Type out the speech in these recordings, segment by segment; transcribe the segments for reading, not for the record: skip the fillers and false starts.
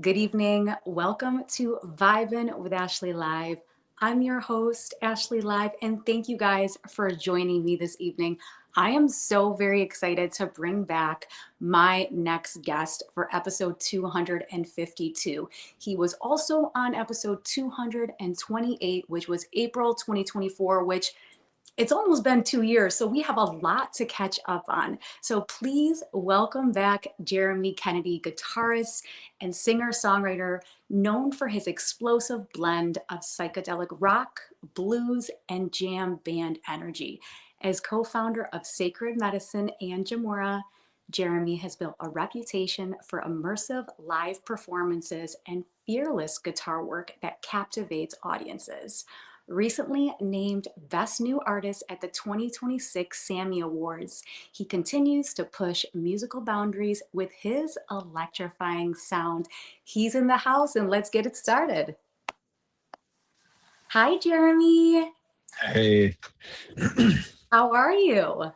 Good evening. Welcome to Vibin with Ashley Live. I'm your host, Ashley Live, and thank you guys for joining me this evening. I am so very excited to bring back my next guest for episode 252. He was also on episode 228, which was April 2024, which it's almost been 2 years, so we have a lot to catch up on. So please welcome back Jeremy Kennedy, guitarist and singer-songwriter known for his explosive blend of psychedelic rock, blues, and jam band energy. As co-founder of Sacred Medicine and Jamora, Jeremy has built a reputation for immersive live performances and fearless guitar work that captivates audiences. Recently named Best New Artist at the 2026 Sammy Awards, he continues to push musical boundaries with his electrifying sound. He's in the house, and let's get it started. Hi, Jeremy. Hey, How are you?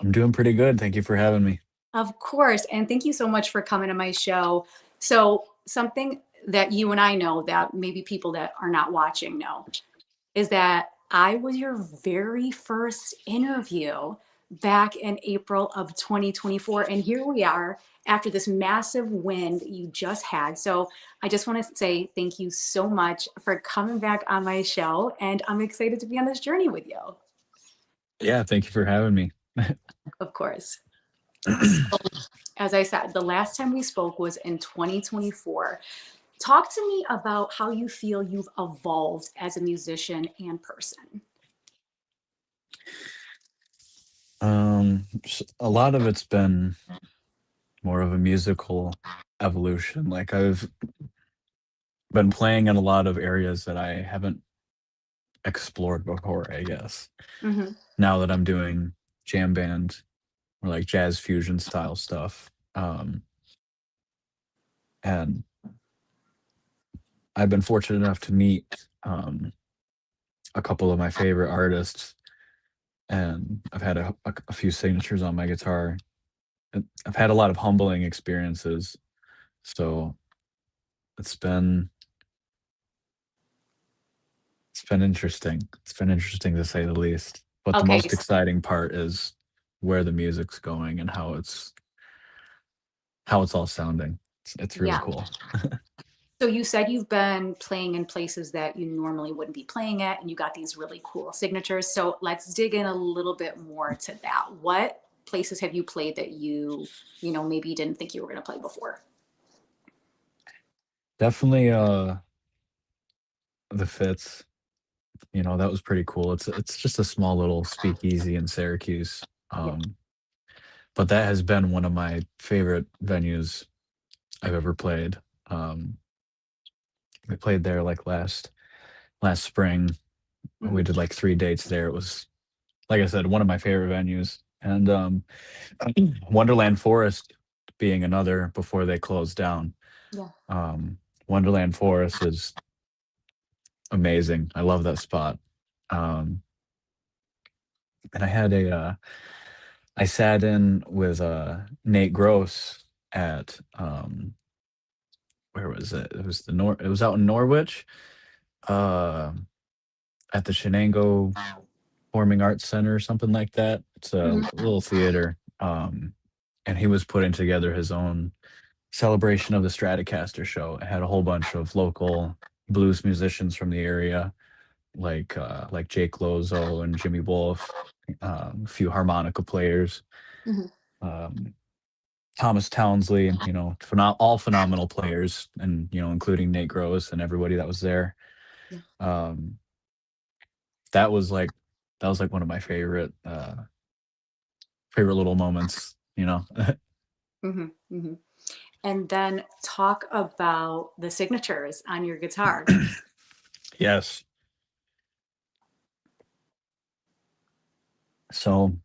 I'm doing pretty good. Thank you for having me. Of course. And thank you so much for coming to my show. So, something that you and I know that maybe people that are not watching know is that I was your very first interview back in April of 2024. And here we are after this massive win that you just had. So I just want to say thank you so much for coming back on my show. And I'm excited to be on this journey with you, Yeah, thank you for having me. of course. So, as I said, the last time we spoke was in 2024. Talk to me about how you feel you've evolved as a musician and person. A lot of it's been more of a musical evolution. Like I've been playing in a lot of areas that I haven't explored before, I guess. Hmm. Now that I'm doing jam band or like jazz fusion style stuff. And I've been fortunate enough to meet a couple of my favorite artists, and I've had a few signatures on my guitar. I've had a lot of humbling experiences, so it's been it's been interesting. It's been interesting to say the least. But the Okay, most exciting part is where the music's going and how it's all sounding. It's really yeah. cool. So you said you've been playing in places that you normally wouldn't be playing at, and you got these really cool signatures. So let's dig in a little bit more to that. What places have you played that maybe you didn't think you were going to play before? Definitely the Fits, that was pretty cool. It's just a small little speakeasy in Syracuse. Yeah. But that has been one of my favorite venues I've ever played. Um we played there like last spring. We Hmm. did like 3 dates there. It was, like I said, one of my favorite venues. And Wonderland Forest being another before they closed down. Yeah. Um, Wonderland Forest is amazing. I love that spot. Um, and I sat in with Nate Gross at where was it? It was out in Norwich, uh, at the Shenango Performing Arts Center or something like that. It's a Hmm. little theater. And he was putting together his own celebration of the Stratocaster show. It had a whole bunch of local blues musicians from the area, like Jake Lozo and Jimmy Wolf, a few harmonica players, Hmm. um, Thomas Townsley, all phenomenal players, and including Nate Gross and everybody that was there. Yeah. Um, that was like one of my favorite little moments. Hmm. Hmm. And then talk about the signatures on your guitar. Yes. So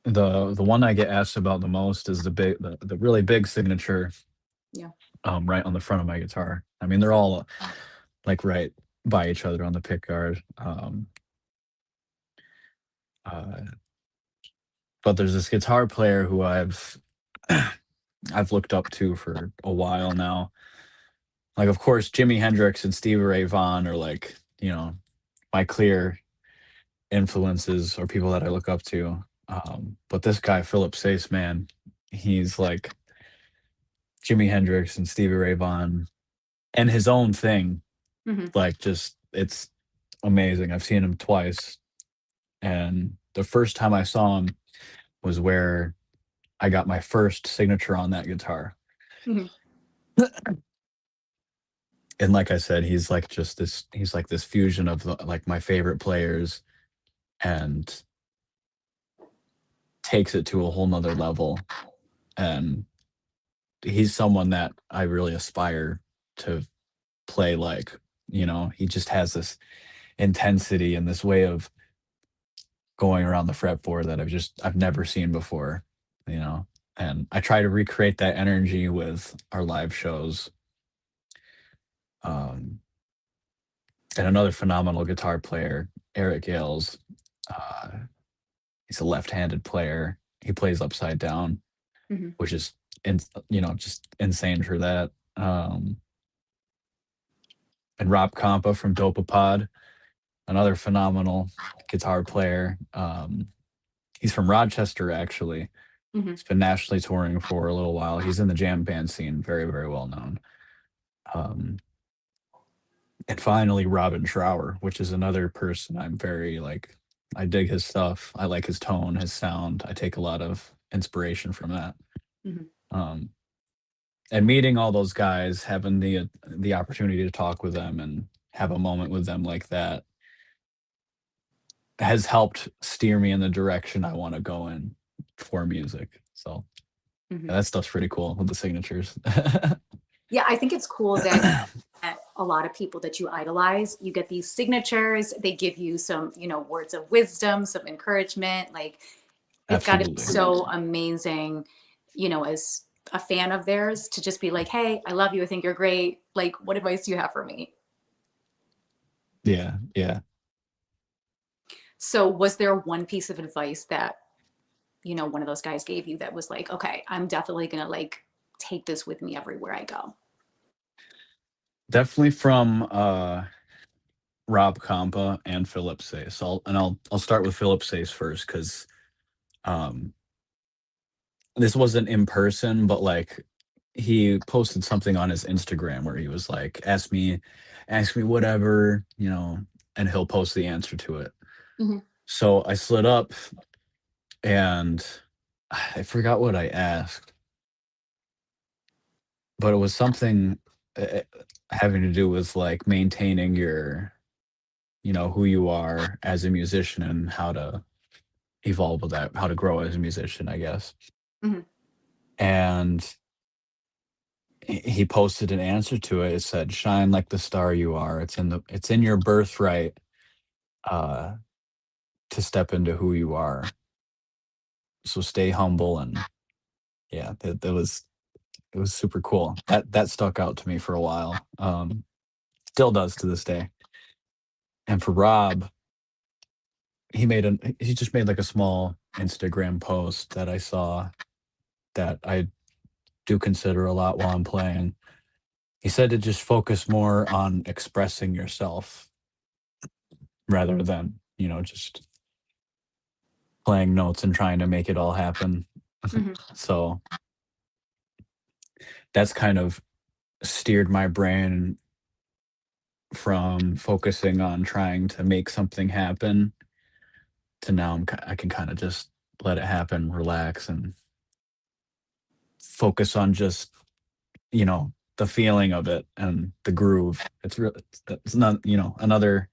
the one I get asked about the most is the really big signature, Yeah. right on the front of my guitar. I mean, they're all like right by each other on the pick guard. Uh, but there's this guitar player who I've I've looked up to for a while now. Like, of course, Jimi Hendrix and Stevie Ray Vaughan are like, my clear influences or people that I look up to. But this guy, Philip Sace, man, he's like Jimi Hendrix and Stevie Ray Vaughan and his own thing. Hmm. Like, just it's amazing. I've seen him twice, and the first time I saw him was where I got my first signature on that guitar. Hmm. And like I said, he's like this fusion of like my favorite players and takes it to a whole nother level. And he's someone that I really aspire to play like. He just has this intensity and this way of going around the fretboard that I've never seen before, you know. And I try to recreate that energy with our live shows. Um, and another phenomenal guitar player, Eric Ailes. Uh, he's a left-handed player. He plays upside down, Hmm. which is just insane for that. And Rob Compa from Dopapod, another phenomenal guitar player. He's from Rochester, actually. Hmm. He's been nationally touring for a little while. He's in the jam band scene, very, very well known. Um, and finally, Robin Trower, which is another person I'm very like. I dig his stuff. I like his tone, his sound. I take a lot of inspiration from that. Hmm. Um, and meeting all those guys, having the opportunity to talk with them and have a moment with them like that has helped steer me in the direction I want to go in for music. So Hmm. yeah, that stuff's pretty cool with the signatures. Yeah, I think it's cool that a lot of people that you idolize, you get these signatures, they give you some, words of wisdom, some encouragement. Like, it's got to be Absolutely. so amazing, as a fan of theirs to just be like, hey, I love you. I think you're great. Like, what advice do you have for me? Yeah, yeah. So, was there one piece of advice that, one of those guys gave you that was like, okay, I'm definitely going to like take this with me everywhere I go? Definitely from Rob Compa and Philip Sace. I'll start with Philip Sace first because um this wasn't in person, but like he posted something on his Instagram where he was like, ask me whatever, and he'll post the answer to it. Hmm. So I slid up and I forgot what I asked, but it was something uh, having to do with like maintaining your, who you are as a musician and how to evolve with that, how to grow as a musician, I guess. Hmm. And he posted an answer to it. It said, "Shine like the star you are. It's in your birthright uh, to step into who you are. So stay humble." And yeah, that was it was super cool. That stuck out to me for a while. Still does to this day. And for Rob, he just made like a small Instagram post that I saw that I do consider a lot while I'm playing. He said to just focus more on expressing yourself rather than, just playing notes and trying to make it all happen. Hmm. So that's kind of steered my brain from focusing on trying to make something happen to now I can kind of just let it happen, relax, and focus on just, the feeling of it and the groove. It's not, another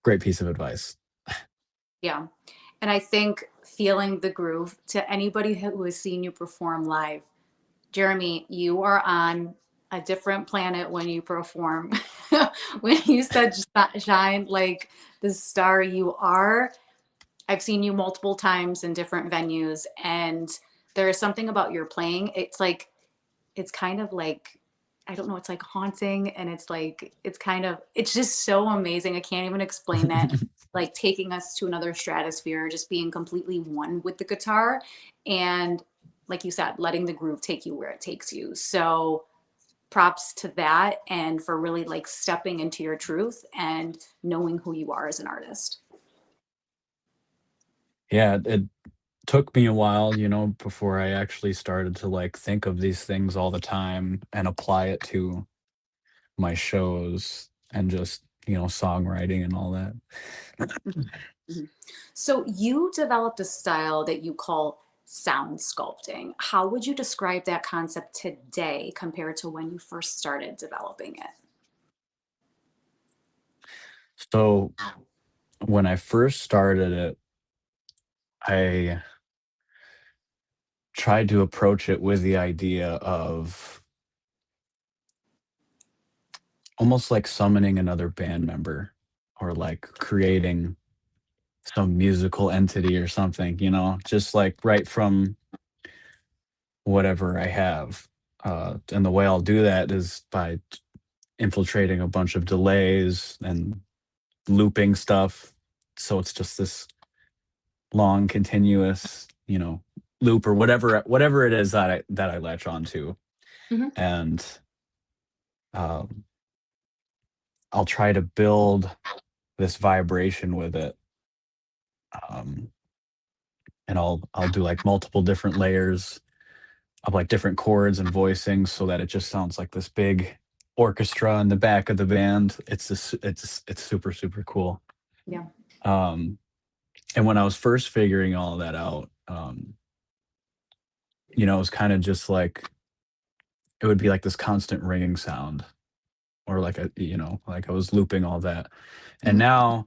great piece of advice. Yeah. And I think feeling the groove to anybody who has seen you perform live, Jeremy, you are on a different planet when you perform. When you said shine like the star you are, I've seen you multiple times in different venues, and there is something about your playing. It's kind of like, I don't know, it's like haunting, and it's just so amazing. I can't even explain that. Like taking us to another stratosphere, just being completely one with the guitar. And like you said, letting the groove take you where it takes you. So props to that, and for really like stepping into your truth and knowing who you are as an artist. Yeah, it took me a while, before I actually started to like think of these things all the time and apply it to my shows and just, songwriting and all that. Mhm. So you developed a style that you call sound sculpting. How would you describe that concept today compared to when you first started developing it? So when I first started it, I tried to approach it with the idea of almost like summoning another band member or like creating some musical entity or something, just like right from whatever I have. And the way I'll do that is by infiltrating a bunch of delays and looping stuff. So it's just this long, continuous, loop or whatever it is that I latch onto. Hmm. And um, I'll try to build this vibration with it. Um, and I'll do like multiple different layers of like different chords and voicing so that it just sounds like this big orchestra in the back of the band. It's super super cool. Yeah. Um, and when I was first figuring all that out, it was kind of just like it would be like this constant ringing sound, or like like I was looping all that. And Hmm. now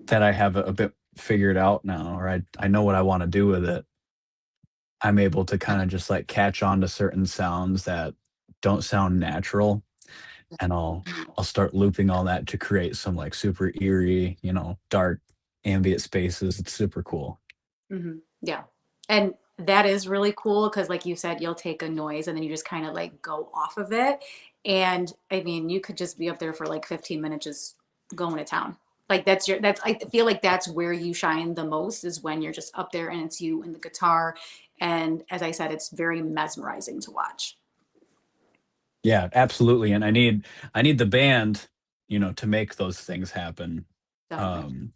that I have a bit figured out now, or I know what I want to do with it, I'm able to kind of just like catch on to certain sounds that don't sound natural, and I'll start looping all that to create some like super eerie, dark ambient spaces. It's super cool. Hmm. Yeah. And that is really cool because, like you said, you'll take a noise and then you just kind of like go off of it. And I mean, you could just be up there for like 15 minutes just going to town. Like I feel like that's where you shine the most is when you're just up there and it's you and the guitar. And as I said, it's very mesmerizing to watch. Yeah, absolutely. And I need the band, to make those things happen. Definitely. Um,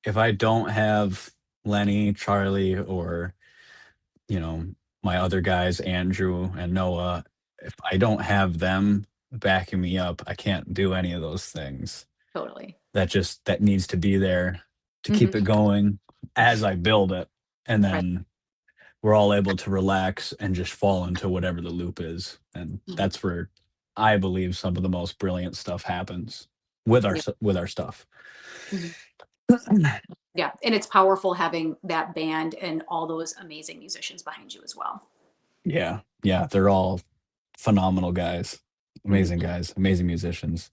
if I don't have Lenny, Charlie, or you know, my other guys, Andrew and Noah, if I don't have them backing me up, I can't do any of those things. Totally. That needs to be there to Hmm. keep it going as I build it. And Right. then we're all able to relax and just fall into whatever the loop is. And Mhm. that's where I believe some of the most brilliant stuff happens Yeah. with our stuff. Mhm. Yeah. And it's powerful having that band and all those amazing musicians behind you as well. Yeah. Yeah, they're all phenomenal guys. Amazing Mhm. guys, amazing musicians.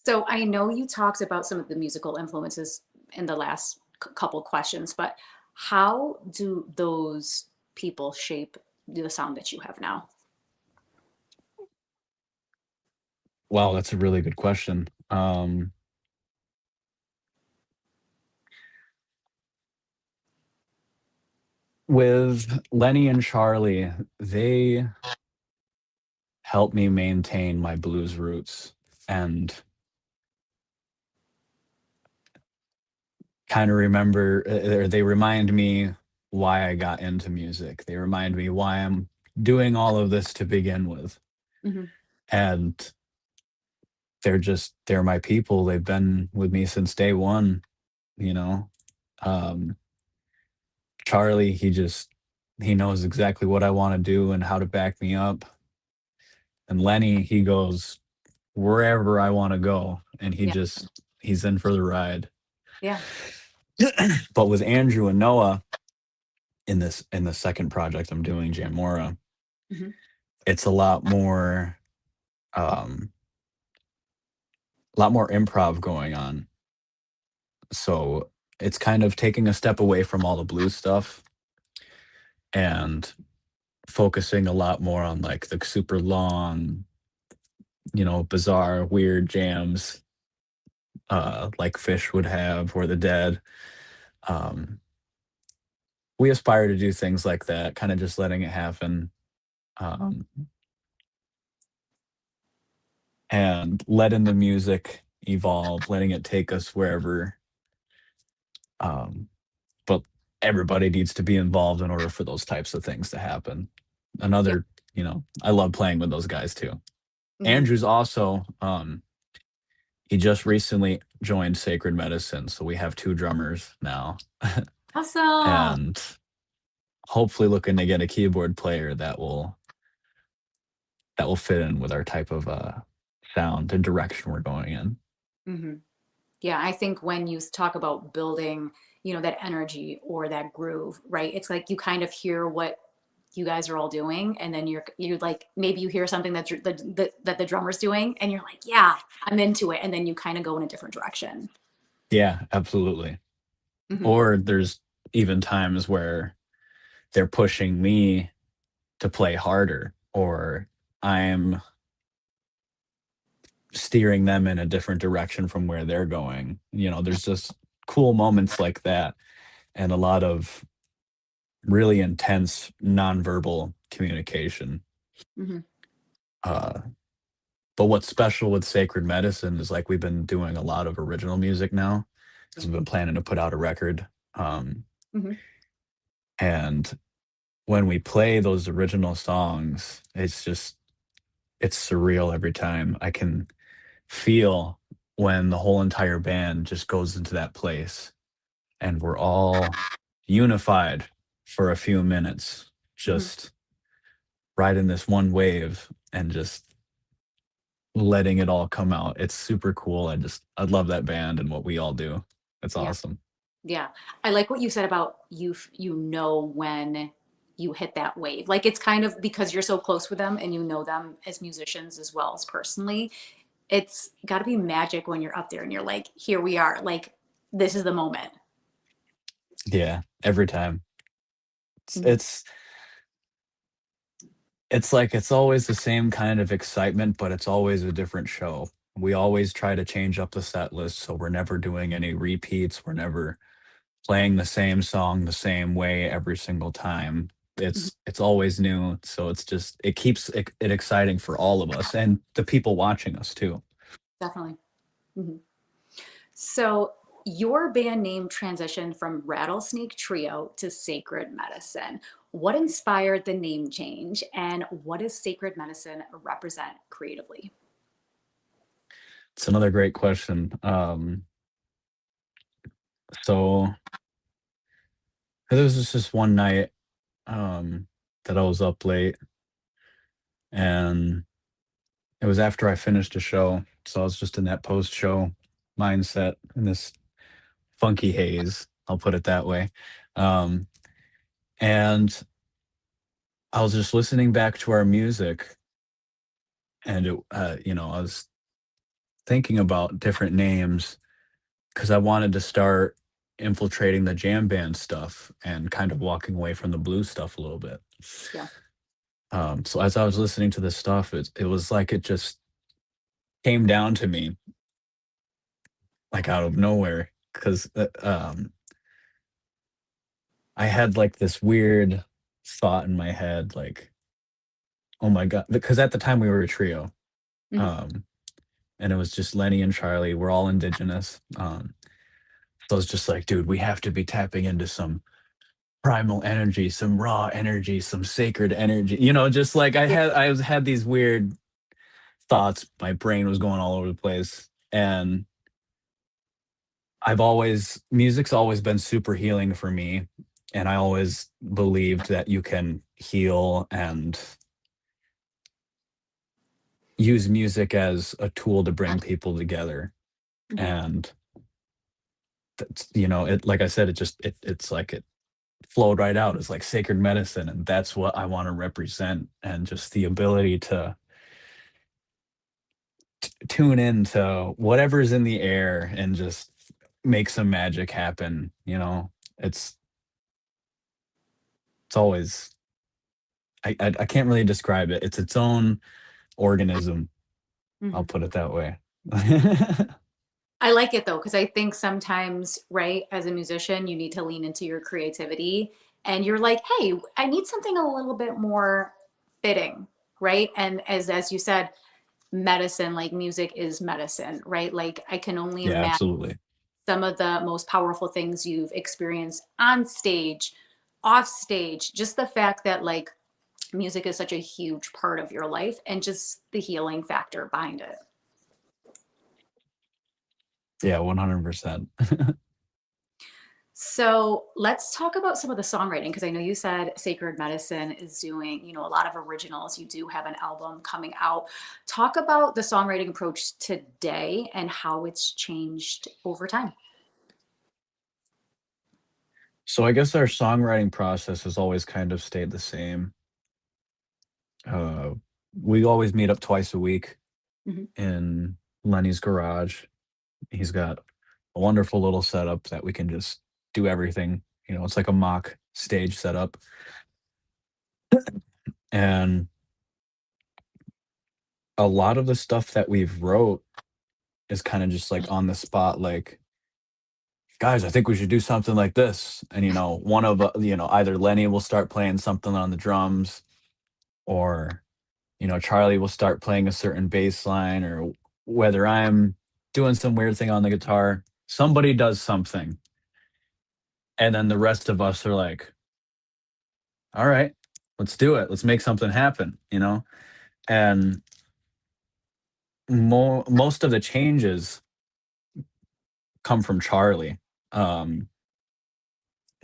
So I know you talked about some of the musical influences in the last couple questions, but how do those people shape the sound that you have now? Wow, that's a really good question. With Lenny and Charlie, they helped me maintain my blues roots and kind of remember, or they remind me why I got into music. They remind me why I'm doing all of this to begin with. Hmm. And they're my people. They've been with me since day one, you know. Um, Charlie, he knows exactly what I want to do and how to back me up. And Lenny, he goes wherever I want to go, and Yeah. he's in for the ride. Yeah. But with Andrew and Noah in the second project I'm doing, Jamora, Hmm. it's um a lot more improv going on. So it's kind of taking a step away from all the blues stuff and focusing a lot more on like the super long, bizarre, weird jams, like Fish would have or the Dead. Um, we aspire to do things like that, kind of just letting it happen, um, and letting the music evolve, letting it take us wherever. Um, but everybody needs to be involved in order for those types of things to happen. Yeah. Another, I love playing with those guys too. Hmm. Andrew's also, he just recently joined Sacred Medicine, so we have two drummers now, Awesome. and hopefully looking to get a keyboard player that will fit in with our type of sound and direction we're going in. Hmm. Yeah, I think when you talk about building, that energy or that groove, right? It's like you kind of hear what you guys are all doing, and then you like maybe you hear something that the drummer's doing, and you're like, yeah, I'm into it, and then you kind of go in a different direction. Yeah, absolutely. Hmm. Or there's even times where they're pushing me to play harder, or I'm steering them in a different direction from where they're going. There's just cool moments like that, and a lot of really intense nonverbal communication. Hmm. Uh, but what's special with Sacred Medicine is like we've been doing a lot of original music now because Yeah. we've been planning to put out a record. Um, Hmm. and when we play those original songs, it's surreal every time. I can feel when the whole entire band just goes into that place and we're all unified for a few minutes, Hmm. just riding this one wave and just letting it all come out. It's super cool. I love that band and what we all do. It's Yeah. awesome. Yeah. I like what you said about when you hit that wave. Like it's kind of because you're so close with them and you know them as musicians as well as personally. It's got to be magic when you're up there and you're like, here we are. Like this is the moment. Yeah, every time. It's Mhm. it's it's like it's always the same kind of excitement, but it's always a different show. We always try to change up the set list, so we're never doing any repeats. We're never playing the same song the same way every single time. Mhm. It's always new, so it keeps it exciting for all of us and the people watching us too. Definitely. Mhm. So your band name transitioned from Rattlesnake Trio to Sacred Medicine. What inspired the name change and what does Sacred Medicine represent creatively? It's another great question. So there was just this one night that I was up late, and it was after I finished a show, so I was just in that post-show mindset in this funky haze, I'll put it that way. Um, and I was just listening back to our music, and I was thinking about different names because I wanted to start infiltrating the jam band stuff and kind of walking away from the blues stuff a little bit. Yeah. So as I was listening to this stuff, it was like it just came down to me like out of nowhere because I had like this weird thought in my head, like, oh my god, because at the time we were a trio, Mhm. um, and it was just Lenny and Charlie. We're all indigenous. So I was just like, dude, we have to be tapping into some primal energy, some raw energy, some sacred energy. Just like Yeah. I had these weird thoughts. My brain was going all over the place, and music's always been super healing for me, and I always believed that you can heal and use music as a tool to bring people together. Mhm. And it, like I said, it's like it flowed right out. It's like sacred medicine, and that's what I want to represent. And just the ability to tune into whatever's in the air and just make some magic happen. It's it's always I can't really describe it. It's its own organism. I'll Mhm. put it that way. I like it though, because I think sometimes, right, as a musician, you need to lean into your creativity and you're like, hey, I need something a little bit more fitting, right? And as you said, medicine, like music is medicine, right? Like I can only Yeah, imagine absolutely. some of the most powerful things you've experienced on stage, off stage, just the fact that like music is such a huge part of your life and just the healing factor behind it. Yeah, 100%. So let's talk about some of the songwriting because I know you said Sacred Medicine is doing, a lot of originals. You do have an album coming out. Talk about the songwriting approach today and how it's changed over time. So I guess our songwriting process has always kind of stayed the same. Uh, we always meet up twice a week Hmm. in Lenny's garage. He's got a wonderful little setup that we can just do everything. It's like a mock stage setup. And a lot of the stuff that we've wrote is kind of just like on the spot, like, guys, I think we should do something like this. And, one of, either Lenny will start playing something on the drums, or, Charlie will start playing a certain bass line, or whether I'm doing some weird thing on the guitar, somebody does something. And then the rest of us are like, all right, let's do it. Let's make something happen. And most of the changes come from Charlie. Um,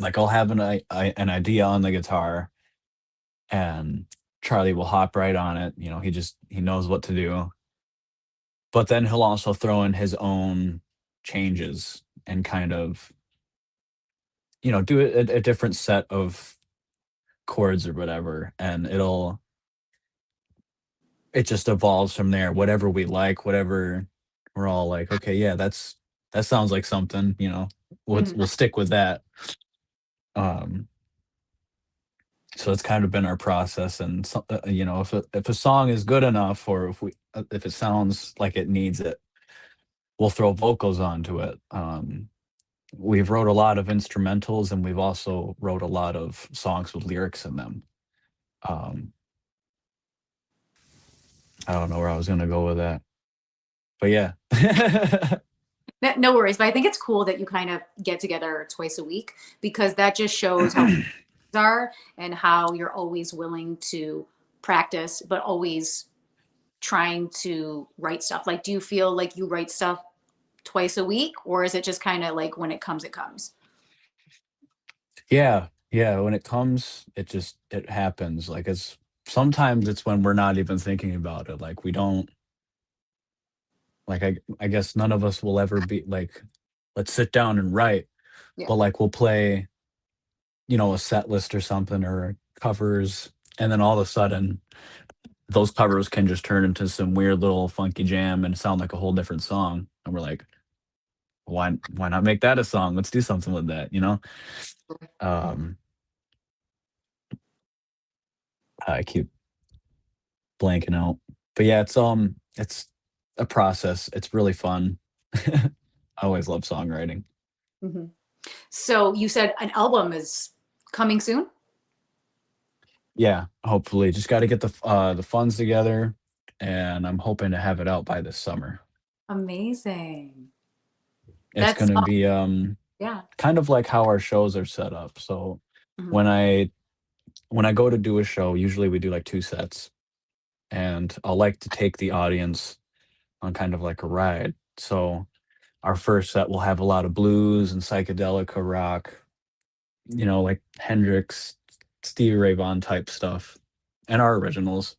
like I'll have an idea on the guitar, and Charlie will hop right on it. He knows what to do. But then he'll also throw in his own changes and kind of, do a different set of chords or whatever, and it just evolves from there. Whatever we like, whatever we're all like, okay, yeah, that sounds like something. We'll Hmm. stick with that. Um, so it's kind of been our process, and if a song is good enough, or if it sounds like it needs it, we'll throw vocals onto it. We've wrote a lot of instrumentals, and we've also wrote a lot of songs with lyrics in them. Um, I don't know where I was gonna go with that, but yeah. No worries, but I think it's cool that you kind of get together twice a week because that just shows how are and how you're always willing to practice, but always trying to write stuff. Like, do you feel like you write stuff twice a week, or is it just kind of like when it comes, it comes? Yeah, yeah, when it comes, it happens. Like, sometimes it's when we're not even thinking about it. Like, we don't like, I guess none of us will ever be like, "Let's sit down and write," Yeah. but, like, we'll play, a set list or something, or covers, and then all of a sudden, those covers can just turn into some weird little funky jam and sound like a whole different song, and we're like, "Why not make that a song? Let's do something with that?" Um, I keep blanking out. But yeah, it's a process. It's really fun. I always love songwriting. Hmm. So you said an album is coming soon? Yeah, hopefully. Just got to get the funds together, and I'm hoping to have it out by this summer. Amazing. It's That's, going to be yeah. kind of like how our shows are set up. So Mhm. when I when I go to do a show, usually we do like two sets, and I'll like to take the audience on kind of like a ride. So our first set will have a lot of blues and psychedelic rock, like Hendrix, Stevie Ray Vaughan type stuff, and our originals.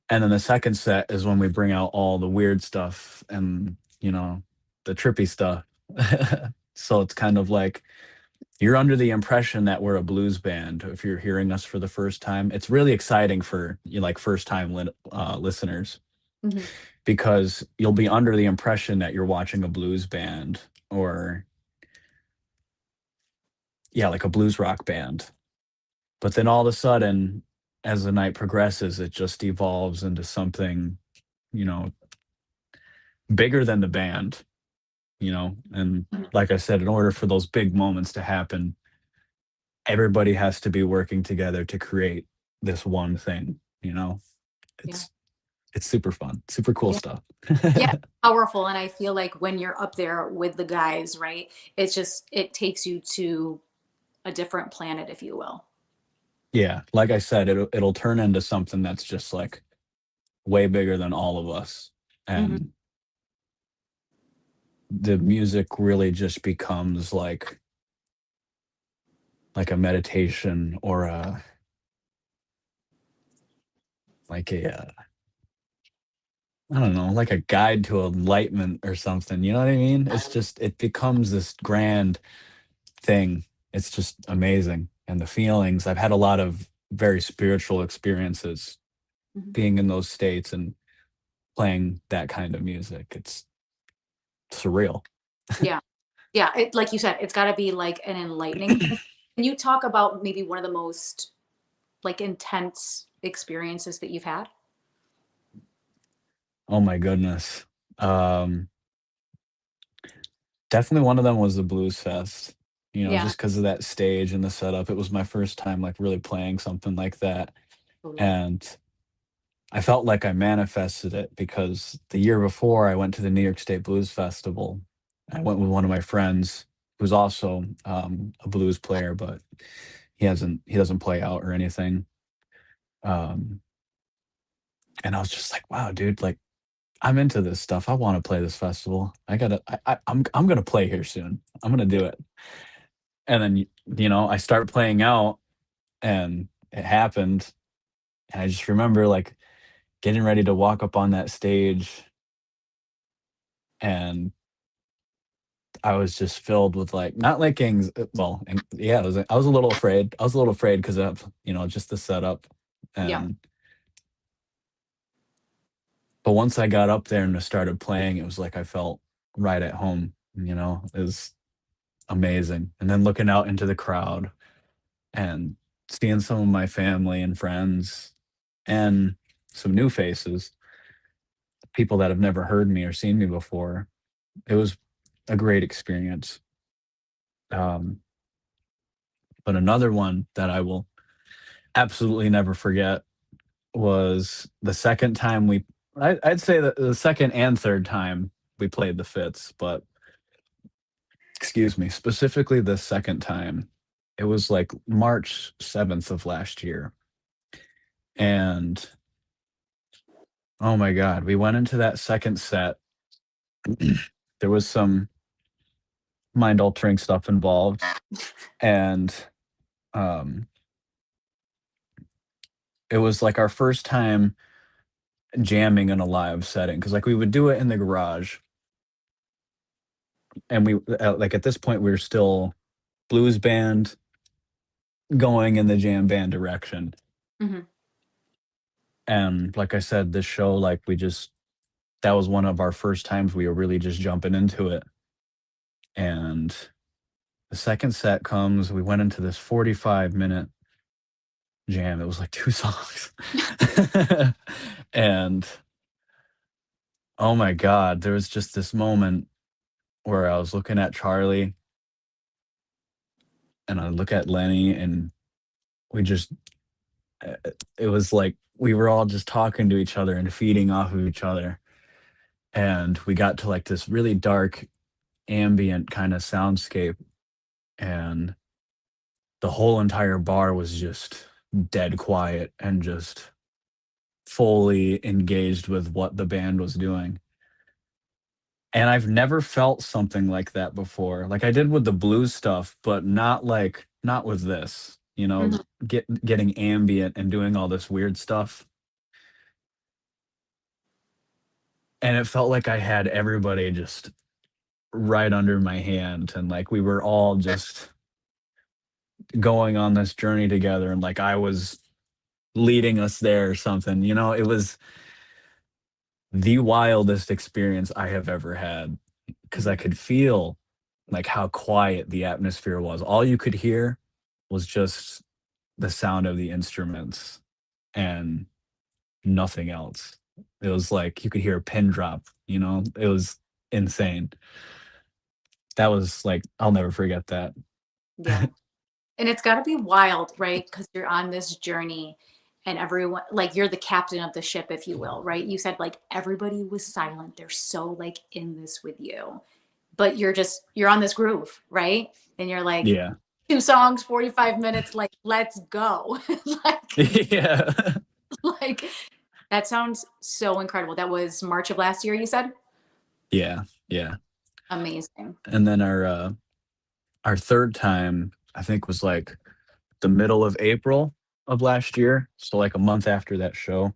And then the second set is when we bring out all the weird stuff and, the trippy stuff. So it's kind of like you're under the impression that we're a blues band if you're hearing us for the first time. It's really exciting for like first time listeners, Mhm. because you'll be under the impression that you're watching a blues band, or yeah, like a blues rock band. But then all of a sudden, as the night progresses, it just evolves into something, you know, bigger than the band. And like I said, in order for those big moments to happen, everybody has to be working together to create this one thing, you know? Yeah. It's it's super fun, super cool Yeah. stuff. Yeah. Powerful. And I feel like when you're up there with the guys, right, it's just, it takes you to a different planet, if you will. Yeah, like I said, it'll turn into something that's just, like, way bigger than all of us, Hmm. and the music really just becomes like a meditation or a I don't know, like a guide to enlightenment or something, you know what I mean? It's just it becomes this grand thing. It's just amazing, and the feelings I've had a lot of very spiritual experiences Hmm. being in those states and playing that kind of music. It's surreal. Yeah. Yeah. Like you said, it's got to be like an enlightening thing. Can you talk about maybe one of the most like intense experiences that you've had? Oh my goodness. Um, Definitely one of them was the Blues Fest, Yeah. just because of that stage and the setup. It was my first time, like, really playing something like that, Totally. and I felt like I manifested it because the year before, I went to the New York State Blues Festival. I went with one of my friends who's also, a blues player, but he doesn't play out or anything, um, and I was just like, "Wow, dude, like, I'm into this stuff. I wanna play this festival. I gotta I'm gonna play here soon. I'm gonna do it." And then, I start playing out, and it happened, and I just remember, like, getting ready to walk up on that stage, and I was just filled with, like, not like well, yeah, I was a little afraid. I was a little afraid because of, just the setup, Yeah. and but once I got up there and I started playing, it was like I felt right at home, It was amazing, and then looking out into the crowd and seeing some of my family and friends and some new faces, people that have never heard me or seen me before. It was a great experience. Um, but another one that I will absolutely never forget was the second time I'd say that the second and third time we played the Fits, but excuse me, specifically the second time, it was like March 7th of last year. And oh my God, we went into that second set. There was some mind altering stuff involved. And um, it was like our first time jamming in a live setting because, like, we would do it in the garage. And like, at this point, we were still blues band going in the jam band direction. Hmm. And like I said, this show, like, that was one of our first times we were really just jumping into it. And the second set comes, we went into this 45-minute jam. It was like 2 songs. And, oh my god, there was just this moment where I was looking at Charlie, and I look at Lenny, and we just it was like we were all just talking to each other and feeding off of each other, and we got to, like, this really dark, ambient kinda soundscape, and the whole entire bar was just dead quiet and just fully engaged with what the band was doing. And I've never felt something like that before. Like I did with the blues stuff, but not with this, Hmm. getting ambient and doing all this weird stuff. And it felt like I had everybody just right under my hand and like we were all just going on this journey together and like I was leading us there or something. It was the wildest experience I have ever had because I Hmm. could feel like how quiet the atmosphere was. All you could hear was just the sound of the instruments and nothing else. It was like you could hear a pin drop, It was insane. That was like I'll never forget that. Yeah. And it's got to be wild, right? Because you're on this journey and everyone, like, you're the captain of the ship, if you will, right? You said, like, everybody was silent. They're so, like, in this with you. But you're on this groove, right? And you're like, Yeah. 2 songs, 45 minutes, like, let's go. like, Yeah. like, that sounds so incredible. That was March of last year, you said? Yeah. Yeah. Amazing. And then our third time, I think, was like the middle of April of last year, so like a month after that show.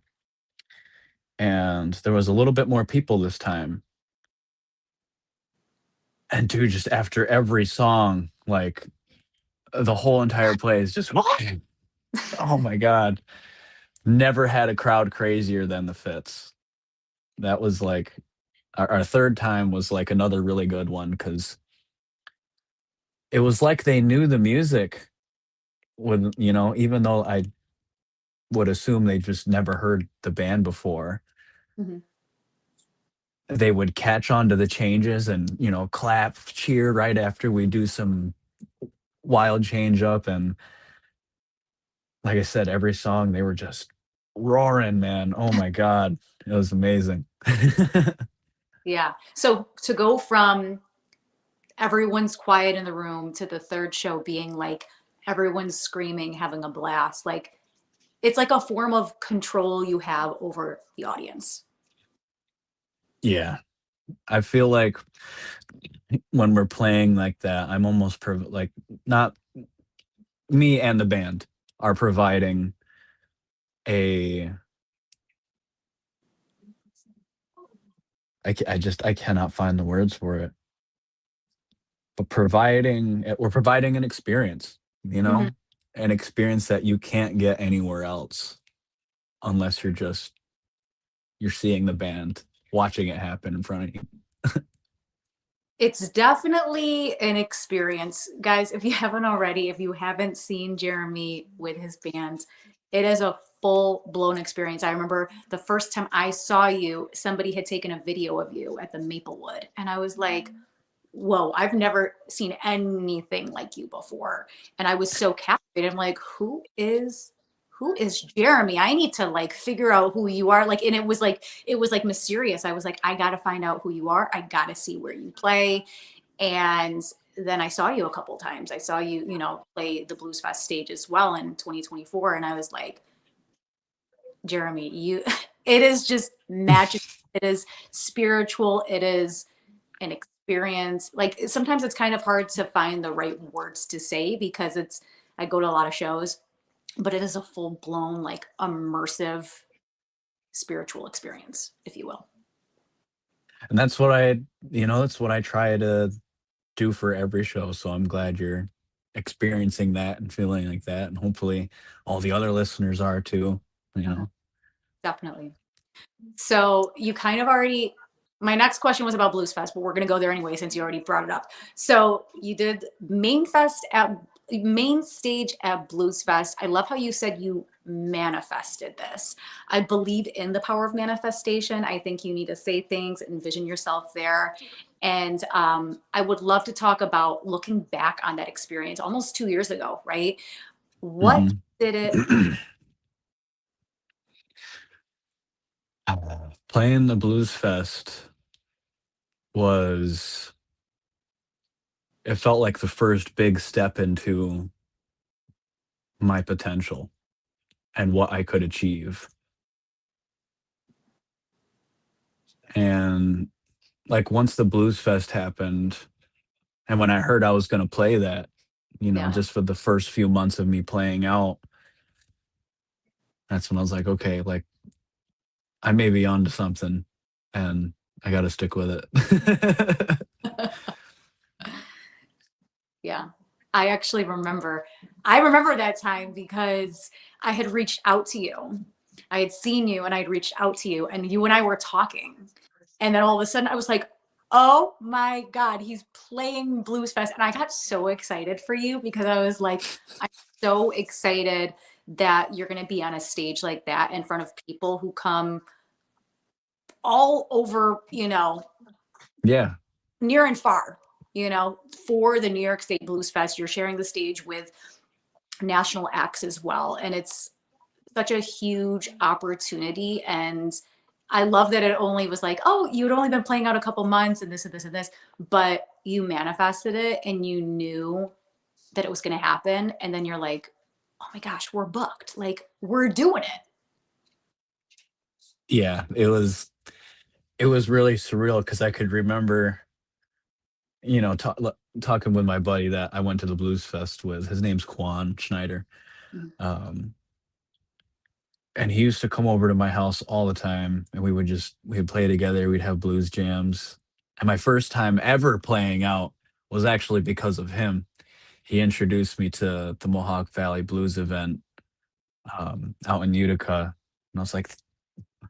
And there was a little bit more people this time. And dude, just after every song, like the whole entire place just oh my god. Never had a crowd crazier than the Fits. That was like our third time was like another really good one because it was like they knew the music with, even though I would assume they just never heard the band before, Mhm. they would catch on to the changes and, clap, cheer right after we do some wild change up. And like I said, every song they were just roaring, man. Oh my God. It was amazing. Yeah. So to go from everyone's quiet in the room to the third show being like everyone's screaming, having a blast, like it's like a form of control you have over the audience. Yeah. I feel like when we're playing like that, I'm almost like not me and the band are providing a I cannot find the words for it, but we're providing an experience, Mhm. an experience that you can't get anywhere else unless you're seeing the band, watching it happen in front of you. It's definitely an experience. Guys, if you haven't already, if you haven't seen Jeremy with his bands, it is a full blown experience. I remember the first time I saw you, somebody had taken a video of you at the Maplewood, and I was like, whoa, I've never seen anything like you before. And I was so captivated. I'm like, who is Jeremy? I need to like figure out who you are. Like, and it was like mysterious. I was like, I gotta find out who you are. I gotta see where you play. And then I saw you a couple times. I saw you, play the Blues Fest stage as well in 2024. And I was like, Jeremy, it is just magic. It is spiritual. It is an experience. Like sometimes it's kind of hard to find the right words to say because I go to a lot of shows, but it is a full blown, like immersive spiritual experience, if you will. And that's what I try to do for every show. So I'm glad you're experiencing that and feeling like that. And hopefully all the other listeners are too, you Uh-huh. know. Definitely. So you kind of already, my next question was about Blues Fest, but we're going to go there anyway since you already brought it up. So you did main stage at Blues Fest. I love how you said you manifested this. I believe in the power of manifestation. I think you need to say things, envision yourself there. And I would love to talk about looking back on that experience almost 2 years ago, right? What Mhm. did it? Playing the Blues Fest was it felt like the first big step into my potential and what I could achieve. And like once the Blues Fest happened and when I heard I was going to play that, Yeah. just for the first few months of me playing out, that's when I was like, okay, like I may be onto something and I got to stick with it. Yeah. I remember that time because I had reached out to you. I had seen you and I'd reached out to you and you and I were talking. And then all of a sudden I was like, "Oh my God, he's playing Blues Fest." And I got so excited for you because I was like, I'm so excited that you're going to be on a stage like that in front of people who come all over, Yeah. near and far, for the New York State Blues Fest. You're sharing the stage with national acts as well. And it's such a huge opportunity. And I love that it only was like, oh, you'd only been playing out a couple months and this and this and this, but you manifested it and you knew that it was going to happen. And then you're like, oh my gosh, we're booked. Like, we're doing it. Yeah, it was really surreal because I could remember, talking with my buddy that I went to the Blues Fest with. His name's Quan Schneider. Mhm. Um, and he used to come over to my house all the time, and we'd play together, we'd have blues jams. And my first time ever playing out was actually because of him. He introduced me to the Mohawk Valley Blues event, out in Utica, and I was like,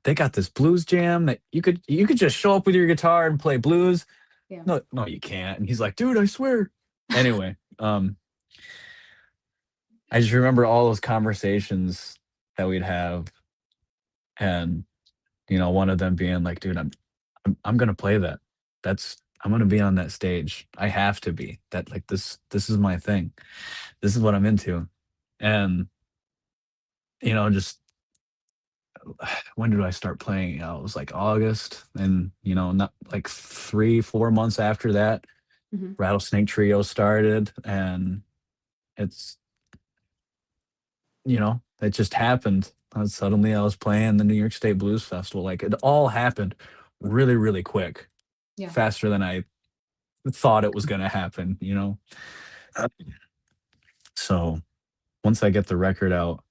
"They got this blues jam that you could just show up with your guitar and play blues." Yeah. "No, no, you can't." And he's like, "Dude, I swear." Anyway, I just remember all those conversations that we'd have, and one of them being like, "Dude, I'm gonna play that. I'm gonna be on that stage. I have to be. That like this is my thing. This is what I'm into." And just when did I start playing? It was like August, and not like 3, 4 months after that, Mhm. Rattlesnake Trio started, and it's it just happened. Suddenly, I was playing the New York State Blues Festival. Like it all happened really, really quick, Yeah. faster than I thought it was going to happen. So once I get the record out,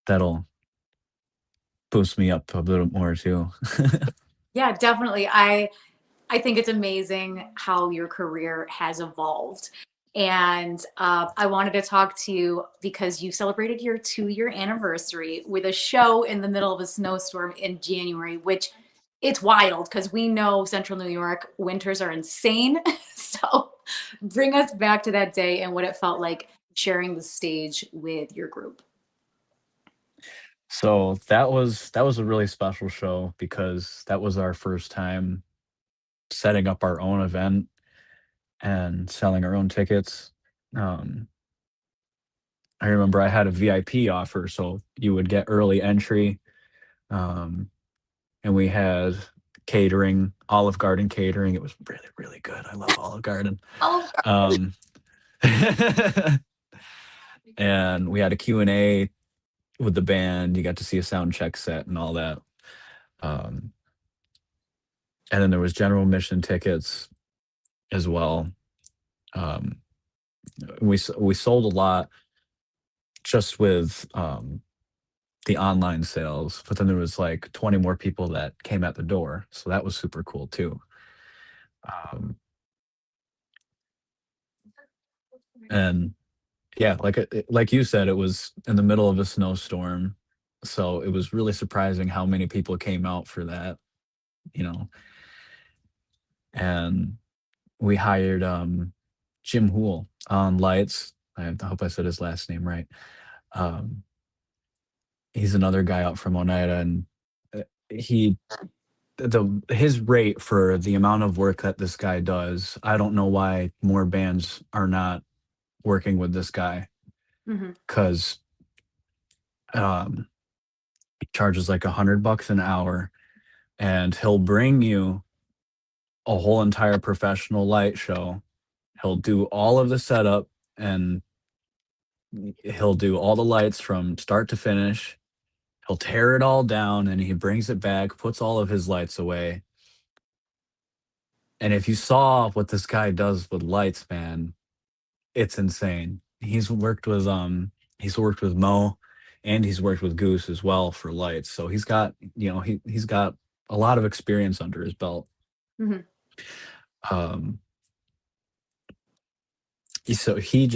that'll boost me up a little more too. Yeah, definitely. I think it's amazing how your career has evolved. And I wanted to talk to you because you celebrated your 2-year anniversary with a show in the middle of a snowstorm in January, which it's wild because we know Central New York winters are insane. So bring us back to that day and what it felt like sharing the stage with your group. So that was a really special show because that was our first time setting up our own event and selling our own tickets. Um, I remember I had a VIP offer, so you would get early entry, um, and we had catering, Olive Garden catering. It was really, really good. I love Olive Garden. Oh, Um, and we had a Q&A with the band. You got to see a sound check set and all that. Um, and then there was general admission tickets as well. Um, we sold a lot just with the online sales, but then there was like 20 more people that came at the door, so that was super cool too. Um, and yeah, like you said, it was in the middle of a snowstorm, so it was really surprising how many people came out for that. You know, and we hired Jim Hool on lights. I hope I said his last name right. Um, he's another guy out from Oneida, and he his rate for the amount of work that this guy does, I don't know why more bands are not working with this guy, mhm. because um, he charges like $100 an hour, and he'll bring you a whole entire professional light show. He'll do all of the setup, and he'll do all the lights from start to finish. He'll tear it all down, and he brings it back, puts all of his lights away. And if you saw what this guy does with lights, man, it's insane. He's worked with Mo, and he's worked with Goose as well for lights. So he's got a lot of experience under his belt. Mhm. Um so he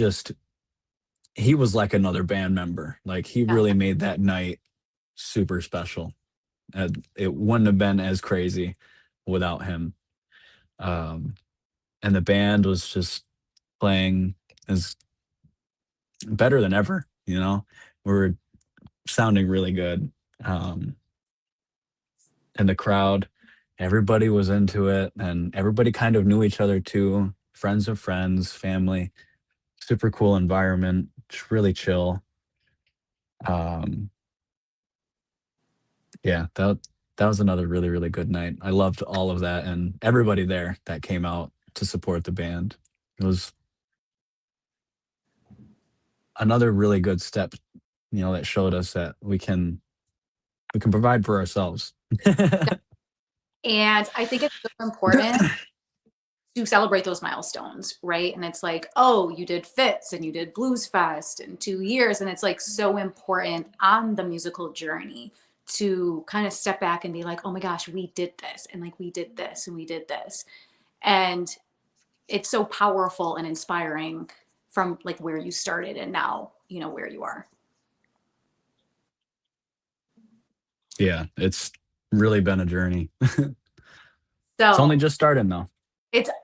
was like another band member. Like he Yeah. really made that night super special. And it wouldn't have been as crazy without him. Um and the band was just playing as better than ever. We were sounding really good. Um and the crowd, everybody was into it, and everybody kind of knew each other too, friends of friends, family. super cool environment, just really chill. Um, yeah, that was another really, really good night. I loved all of that and everybody there that came out to support the band. It was another really good step, that showed us that we can provide for ourselves. And I think it's so important to celebrate those milestones, right? And it's like, oh, you did Fits and you did Blues Fest in 2 years. And it's like so important on the musical journey to kind of step back and be like, oh my gosh, we did this. And like, we did this and we did this. And it's so powerful and inspiring from like where you started and now, where you are. Yeah, it's really been a journey. It's only So just starting though.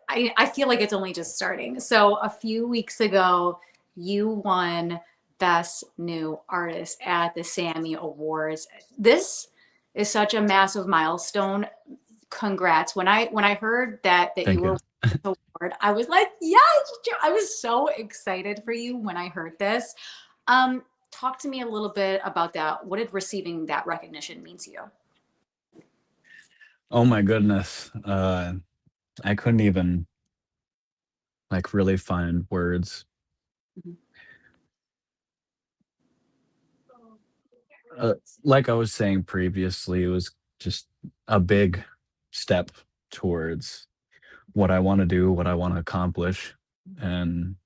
I feel like it's only just starting. So a few weeks ago, you won Best New Artist at the Sammy Awards. This is such a massive milestone. Congrats. When I heard that you Thank were you. winning this award, I was like, yes, I was so excited for you when I heard this. Talk to me a little bit about that. What did receiving that recognition mean to you? Oh my goodness. I couldn't even like really find words. Mhm. Uh, like I was saying previously, it was just a big step towards what I want to do, what I want to accomplish, and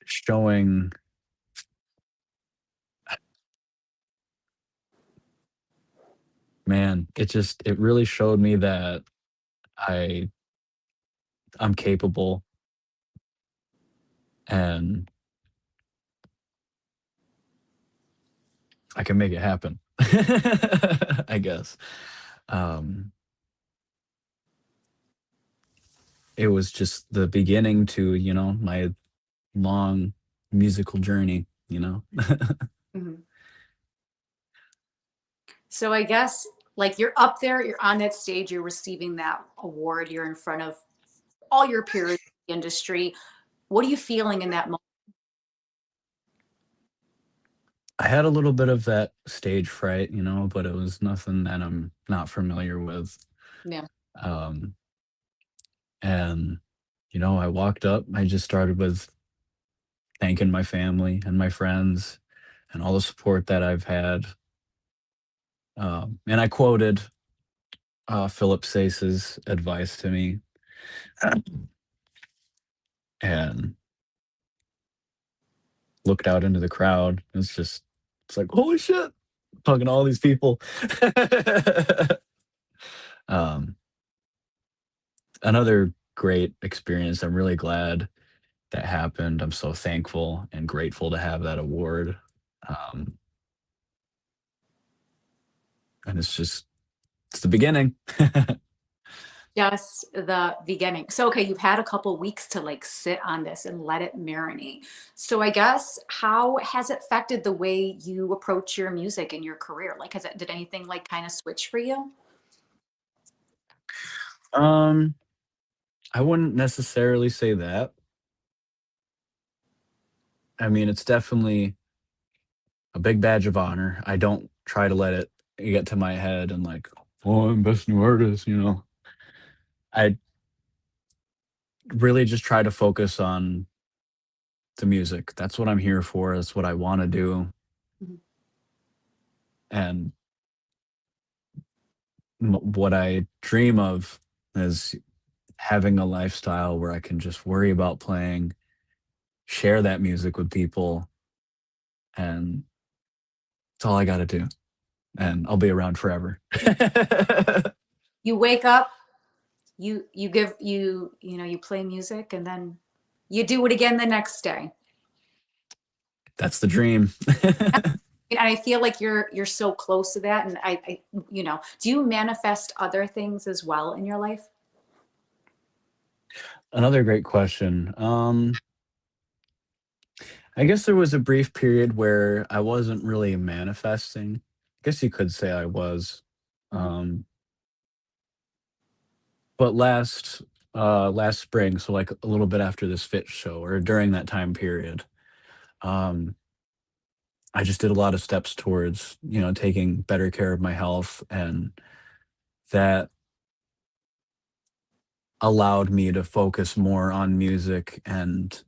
showing, man, it really showed me that I I'm capable and I can make it happen. I guess. Um, it was just the beginning to, my long musical journey. Mhm. So I guess like you're up there, you're on that stage, you're receiving that award, you're in front of all your peers in the industry. What are you feeling in that moment? I had a little bit of that stage fright, but it was nothing that I'm not familiar with. Yeah. Um, and I walked up, I just started with thanking my family and my friends and all the support that I've had. And I quoted Philip Sace's advice to me and looked out into the crowd. It's like, holy shit, talking to all these people. um, Another great experience. I'm really glad that happened. I'm so thankful and grateful to have that award. Um, and it's the beginning. Just the beginning. So okay, you've had a couple weeks to like sit on this and let it marinate. So I guess how has it affected the way you approach your music and your career? Like did anything like kind of switch for you? um, I wouldn't necessarily say that. I mean, it's definitely a big badge of honor. I don't try to let it get to my head and like, oh, I'm best new artist. I really just try to focus on the music. That's what I'm here for. That's what I want to do. Mhm. And what I dream of is having a lifestyle where I can just worry about playing, share that music with people, and it's all I got to do. And I'll be around forever. You wake up, you give you play music and then you do it again the next day. That's the dream. And I feel like you're so close to that. And do you manifest other things as well in your life? Another great question. I guess there was a brief period where I wasn't really manifesting. I guess you could say I was. Mhm. Um, but last last spring, so like a little bit after this fit show or during that time period. Um, I just did a lot of steps towards, taking better care of my health, and that allowed me to focus more on music and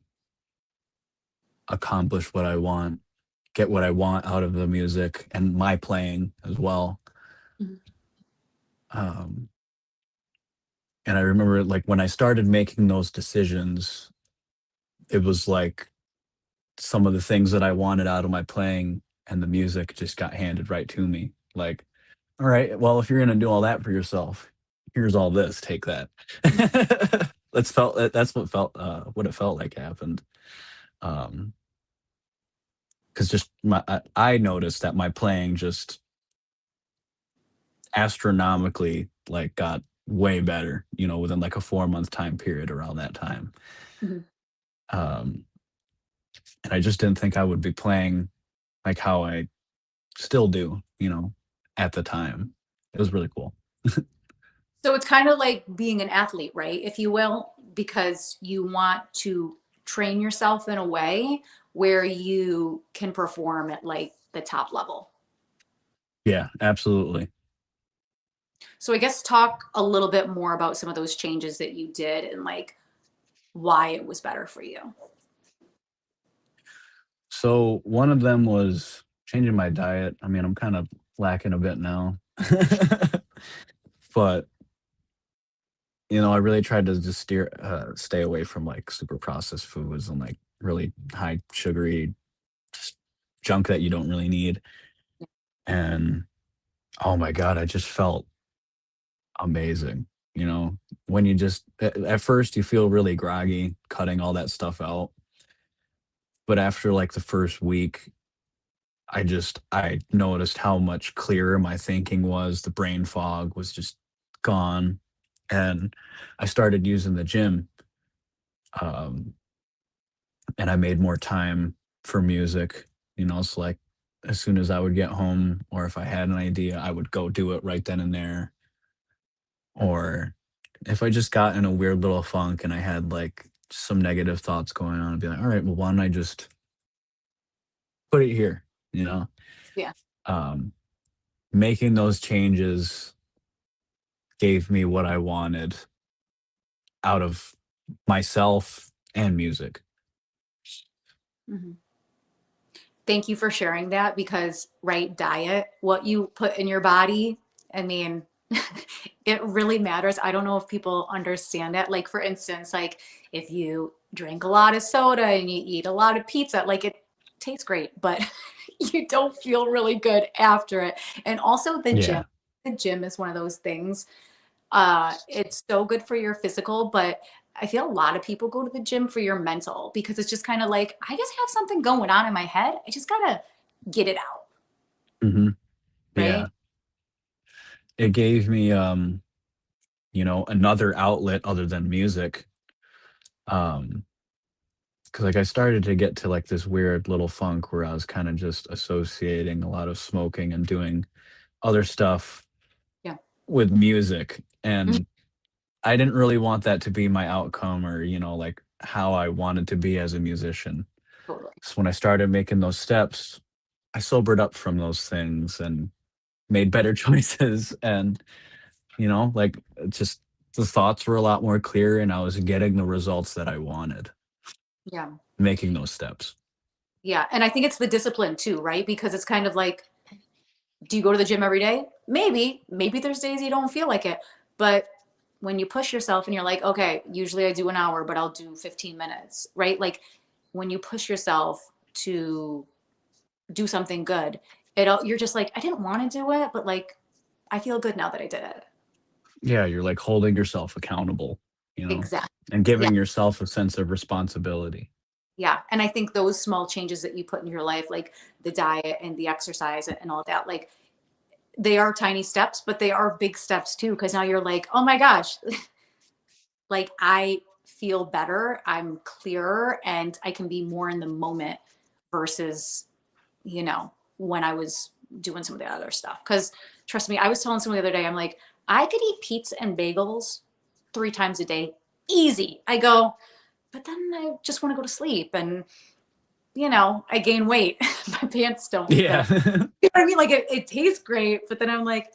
accomplish what I want, get what I want out of the music and my playing as well. Mhm. Um, and I remember like when I started making those decisions, it was like some of the things that I wanted out of my playing and the music just got handed right to me. Like, all right, well, if you're gonna do all that for yourself, here's all this. Take that. That's what it felt like happened. Um, because just I noticed that my playing just astronomically like got way better, within like a 4 month time period around that time. Mhm. Um, and I just didn't think I would be playing like how I still do, at the time. It was really cool. So it's kind of like being an athlete, right? If you will, because you want to train yourself in a way where you can perform at like the top level. Yeah, absolutely. So I guess talk a little bit more about some of those changes that you did and like why it was better for you. So one of them was changing my diet. I mean, I'm kind of lacking a bit now. But I really tried to just stay away from like super processed foods and like really high sugary just junk that you don't really need. And oh my God, I just felt amazing. When you just, at first, you feel really groggy cutting all that stuff out. But after like the first week, I noticed how much clearer my thinking was. The brain fog was just gone. And I started using the gym. Um, and I made more time for music. So like as soon as I would get home, or if I had an idea, I would go do it right then and there. Or if I just got in a weird little funk and I had like some negative thoughts going on, I'd be like, all right, well, why don't I just put it here? You know, Yeah. um, Making those changes gave me what I wanted out of myself and music. Mhm. Thank you for sharing that because, right, diet, what you put in your body, I mean, it really matters. I don't know if people understand that. Like, for instance, like if you drink a lot of soda and you eat a lot of pizza, like it tastes great, but you don't feel really good after it. And also the gym. Yeah. The gym is one of those things. It's so good for your physical, but I feel a lot of people go to the gym for your mental because it's just kind of like, I just have something going on in my head. I just gotta get it out, Hmm. right? Yeah. It gave me, another outlet other than music. Um, because like I started to get to like this weird little funk where I was kind of just associating a lot of smoking and doing other stuff Yeah. with music. Mhm. And I didn't really want that to be my outcome, or, like how I wanted to be as a musician. Totally. So when I started making those steps, I sobered up from those things and made better choices. And, like just the thoughts were a lot more clear, and I was getting the results that I wanted Yeah. making those steps. Yeah. And I think it's the discipline too, right? Because it's kind of like, do you go to the gym every day? Maybe. Maybe there's days you don't feel like it. But when you push yourself and you're like, okay, usually I do an hour, but I'll do 15 minutes, right? Like when you push yourself to do something good, you're just like, I didn't want to do it, but like I feel good now that I did it. Yeah, you're like holding yourself accountable, you know, Exactly. and Yeah. giving yourself a sense of responsibility. Yeah. And I think those small changes that you put in your life, like the diet and the exercise and all of that, like they are tiny steps, but they are big steps too. Cause now you're like, oh my gosh, like I feel better, I'm clearer, and I can be more in the moment versus, when I was doing some of the other stuff. Because trust me, I was telling someone the other day, I'm like, I could eat pizza and bagels 3 times a day easy. I go, but then I just want to go to sleep and, I gain weight. My pants don't Yeah. fit. You know what I mean? Like it tastes great, but then I'm like,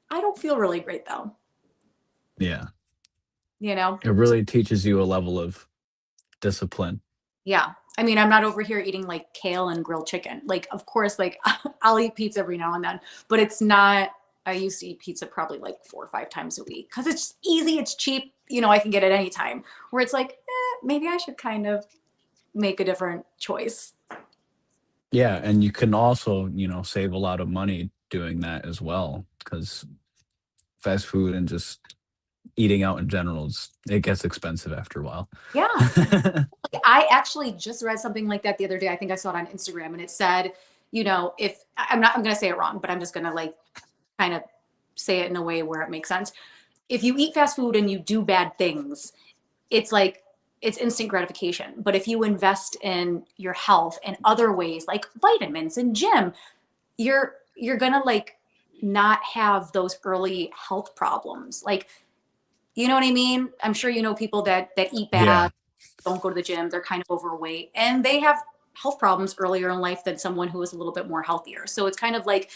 I don't feel really great though, Yeah. you know? It really teaches you a level of discipline. Yeah. I mean, I'm not over here eating like kale and grilled chicken. Like, of course, like I'll eat pizza every now and then, but it's not, I used to eat pizza probably like 4 or 5 times a week because it's easy, it's cheap, I can get it anytime. Where it's like, maybe I should kind of make a different choice. Yeah, and you can also, save a lot of money doing that as well, because fast food and just eating out in general it gets expensive after a while. Yeah. I actually just read something like that the other day. I think I saw it on Instagram and it said, if I'm going to say it wrong, but I'm just going to like kind of say it in a way where it makes sense. If you eat fast food and you do bad things, it's like it's instant gratification. But if you invest in your health in other ways, like vitamins and gym, you're gonna like not have those early health problems. Like, you know what I mean? I'm sure you know people that eat Yeah. bad, don't go to the gym, they're kind of overweight, and they have health problems earlier in life than someone who is a little bit more healthier. So it's kind of like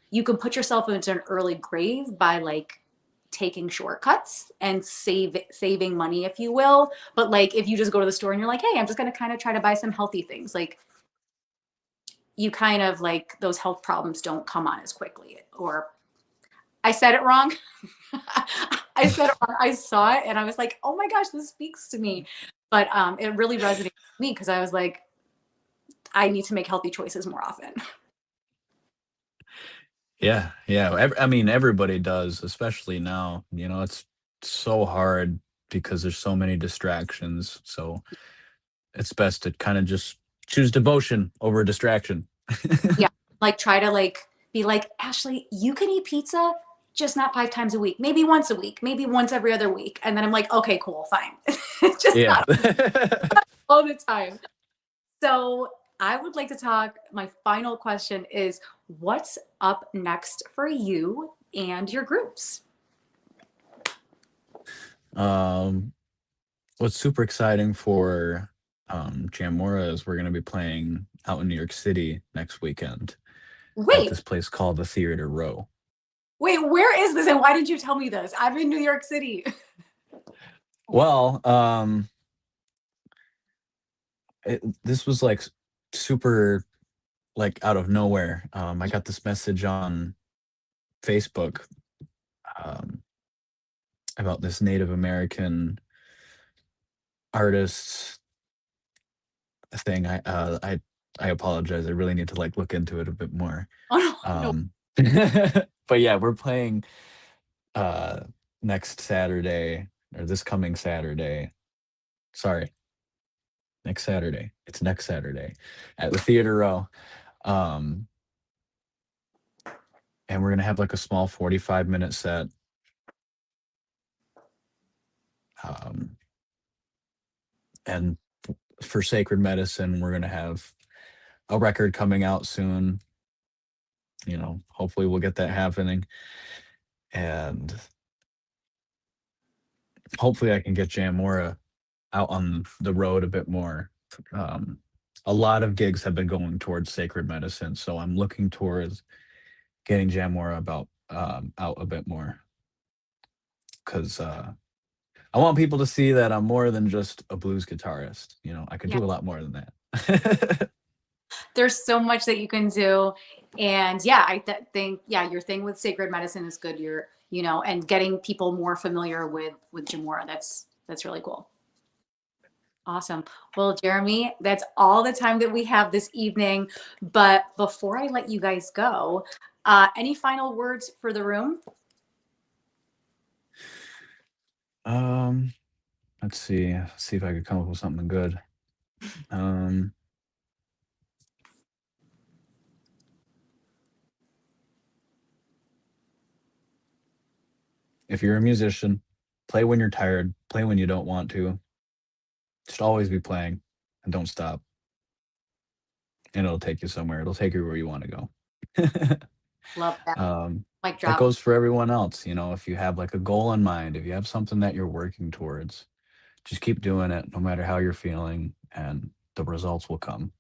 you can put yourself into an early grave by like taking shortcuts and saving money, if you will. But like if you just go to the store and you're like, hey, I'm just gonna kind of try to buy some healthy things, like you kind of like those health problems don't come on as quickly. Or I said it wrong. I said it wrong. I saw it and I was like, oh my gosh, this speaks to me. But it really resonated with me because I was like, I need to make healthy choices more often. Yeah, yeah. I mean, everybody does, especially now. It's so hard because there's so many distractions. So it's best to kind of just choose devotion over distraction. Yeah. Like try to like be like, Ashley, you can eat pizza, just not 5 times a week, maybe once a week, maybe once every other week. And then I'm like, okay, cool, fine. Just Yeah. not all the time. So I would like to talk. My final question is what's up next for you and your groups? um, what's super exciting for Jamora is we're going to be playing out in New York City next weekend at Wait, this place called the Theater Row. wait, where is this? And why didn't you tell me this? I'm in New York City. Well, this was like super like out of nowhere. I got this message on Facebook um, about this Native American artist thing. I apologize. I really need to like look into it a bit more. Oh, no, no. Um, but yeah, we're playing uh next Saturday or this coming Saturday. Sorry, next Saturday. It's next Saturday at the Theater Row. Um, and we're gonna have like a small 45-minute set. Um, and for Sacred Medicine, we're gonna have a record coming out soon. Hopefully we'll get that happening. And hopefully I can get Jamora out on the road a bit more. Um, a lot of gigs have been going towards Sacred Medicine, so I'm looking towards getting Jamora about out a bit more because I want people to see that I'm more than just a blues guitarist. I could Yeah. do a lot more than that. There's so much that you can do. And yeah, think, yeah, your thing with sacred medicine is good. And getting people more familiar with Jamora. That's really cool. Awesome. Well, Jeremy, that's all the time that we have this evening. But before I let you guys go, any final words for the room? um, let's see. See if I could come up with something good. Um, if you're a musician, play when you're tired, play when you don't want to. Just always be playing and don't stop. And it'll take you somewhere. It'll take you where you want to go. Love that. um, Mic that drop. goes for everyone else. You know, if you have like a goal in mind, if you have something that you're working towards, just keep doing it no matter how you're feeling, and the results will come.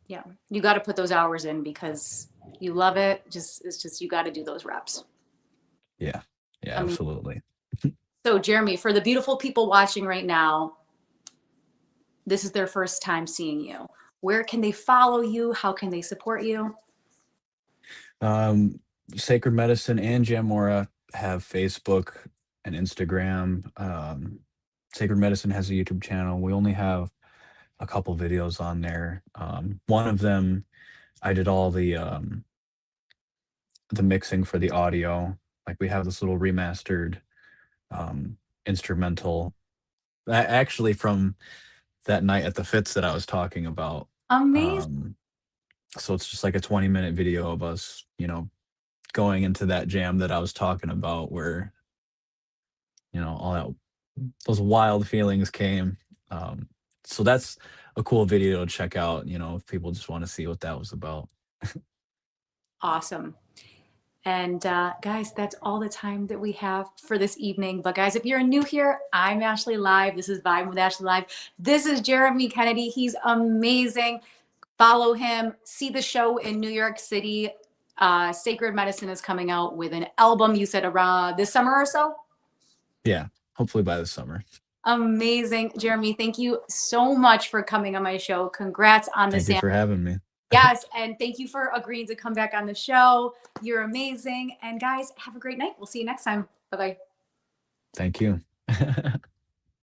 Yeah. You got to put those hours in because you love it. Just it's just you got to do those reps. Yeah. Yeah, I mean, absolutely. so Jeremy, for the beautiful people watching right now, this is their first time seeing you. Where can they follow you? How can they support you? Um, Sacred Medicine and Jamora have Facebook and Instagram. Sacred Medicine has a YouTube channel. We only have a couple videos on there. One of them, I did all the mixing for the audio. Like we have this little remastered um, instrumental, actually from that night at the Fits that I was talking about. Amazing. Um, so it's just like a 20-minute video of us, going into that jam that I was talking about, where all that those wild feelings came. Um, so that's a cool video to check out. If people just want to see what that was about. Awesome. And guys, that's all the time that we have for this evening. But guys, if you're new here, I'm Ashley Live. This is Vibe with Ashley Live. This is Jeremy Kennedy. He's amazing. Follow him. See the show in New York City. Sacred Medicine is coming out with an album. You said around this summer or so. Yeah, hopefully by the summer. Amazing, Jeremy. Thank you so much for coming on my show. Congrats on the Thank you Sam. for having me. Yes, and thank you for agreeing to come back on the show. You're amazing. And guys, have a great night. We'll see you next time. Bye bye. Thank you.